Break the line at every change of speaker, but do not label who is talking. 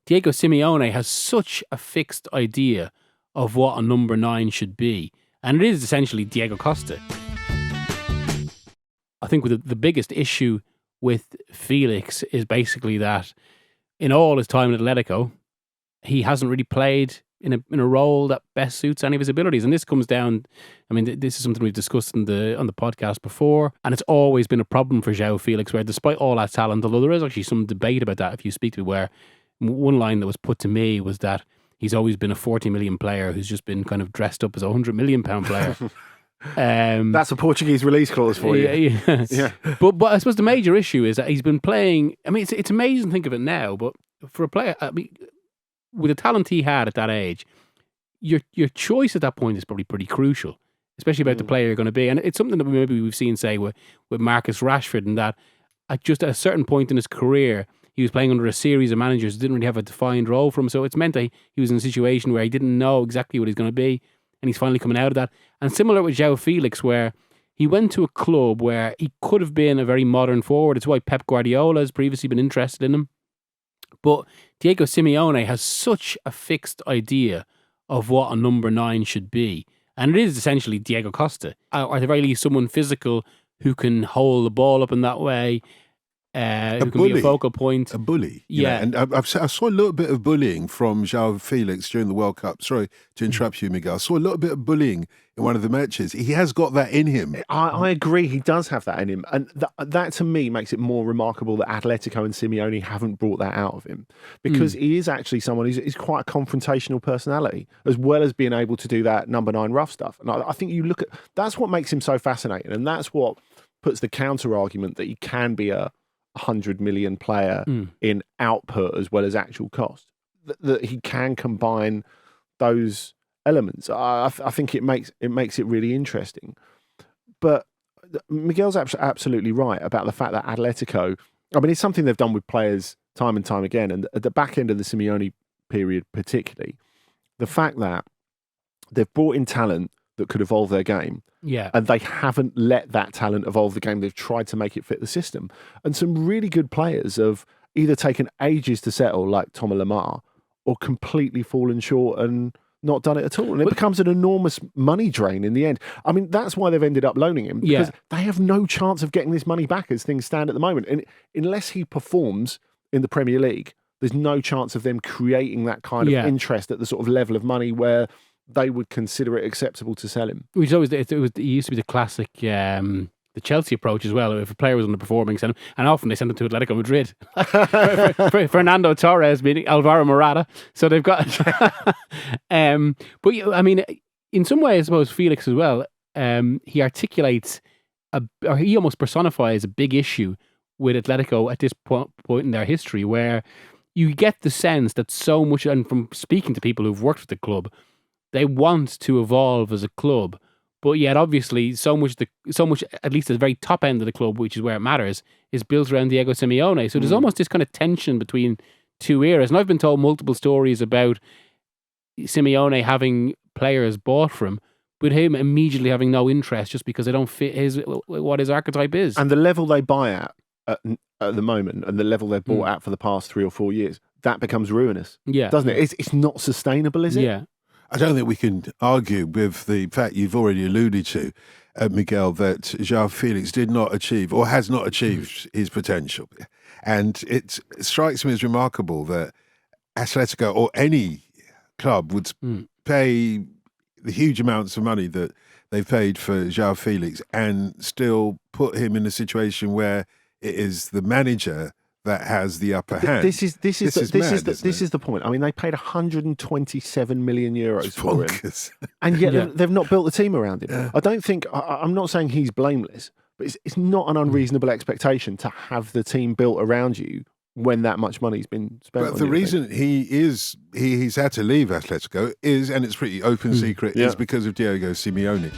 Diego Simeone has such a fixed idea of what a number 9 should be. And it is essentially Diego Costa. I think the biggest issue with Felix is basically that in all his time at Atletico, he hasn't really played in a role that best suits any of his abilities. And this comes down, I mean, this is something we've discussed on the podcast before, and it's always been a problem for João Félix, where despite all that talent, although there is actually some debate about that if you speak to me, where one line that was put to me was that he's always been a 40 million player who's just been kind of dressed up as a 100 million pound player.
That's a Portuguese release clause for you.
Yeah. But I suppose the major issue is that he's been playing. I mean, it's amazing to think of it now, but for a player, I mean, with the talent he had at that age, your choice at that point is probably pretty crucial, especially about the player you're going to be. And it's something that maybe we've seen, say, with Marcus Rashford, and that at just a certain point in his career, he was playing under a series of managers who didn't really have a defined role for him. So it's meant that he was in a situation where he didn't know exactly what he's going to be, and he's finally coming out of that. And similar with João Félix, where he went to a club where he could have been a very modern forward. It's why Pep Guardiola has previously been interested in him. But Diego Simeone has such a fixed idea of what a number 9 should be. And it is essentially Diego Costa, or at the very least someone physical who can hold the ball up in that way, who can be a focal point.
A bully.
Yeah.
And I saw a little bit of bullying from João Félix during the World Cup. Sorry to interrupt you, Miguel. I saw a little bit of bullying in one of the matches. He has got that in him.
I agree. He does have that in him. And that to me makes it more remarkable that Atletico and Simeone haven't brought that out of him. Because he is actually someone who's quite a confrontational personality, as well as being able to do that number 9 rough stuff. And I think you look at, that's what makes him so fascinating. And that's what puts the counter argument that he can be a 100 million player in output as well as actual cost. That he can combine those elements. I think it makes it really interesting. But Miguel's absolutely right about the fact that Atletico, I mean, it's something they've done with players time and time again. And at the back end of the Simeone period particularly, the fact that they've brought in talent that could evolve their game.
Yeah.
And they haven't let that talent evolve the game. They've tried to make it fit the system. And some really good players have either taken ages to settle, like Thomas Lemar, or completely fallen short and not done it at all. And it becomes an enormous money drain in the end. I mean, that's why they've ended up loaning him, because they have no chance of getting this money back as things stand at the moment. And unless he performs in the Premier League, there's no chance of them creating that kind of interest at the sort of level of money where they would consider it acceptable to sell him.
Which always it used to be the classic the Chelsea approach as well. If a player was underperforming, send him, and often they send him to Atletico Madrid. Fernando Torres meeting Alvaro Morata. So they've got. But I mean, in some way, I suppose Felix as well. He articulates or he almost personifies a big issue with Atletico at this point in their history, where you get the sense that so much, and from speaking to people who've worked with the club, they want to evolve as a club, but yet obviously so much, at least at the very top end of the club, which is where it matters, is built around Diego Simeone. So there's almost this kind of tension between two eras. And I've been told multiple stories about Simeone having players bought for him, but him immediately having no interest just because they don't fit what his archetype is.
And the level they buy at the moment, and the level they've bought at for the past 3 or 4 years, that becomes ruinous, doesn't it? It's not sustainable, is it?
Yeah.
I don't think we can argue with the fact you've already alluded to, Miguel, that João Félix did not achieve or has not achieved his potential. And it strikes me as remarkable that Atletico or any club would pay the huge amounts of money that they've paid for João Félix and still put him in a situation where it is the manager that has the upper hand.
This is the point. I mean, they paid 127 million euros for him, and yet they've not built the team around him. Yeah. I don't think. I'm not saying he's blameless, but it's not an unreasonable expectation to have the team built around you when that much money's been spent.
But the reason he's had to leave Atletico is, and it's pretty open secret, is because of Diego Simeone.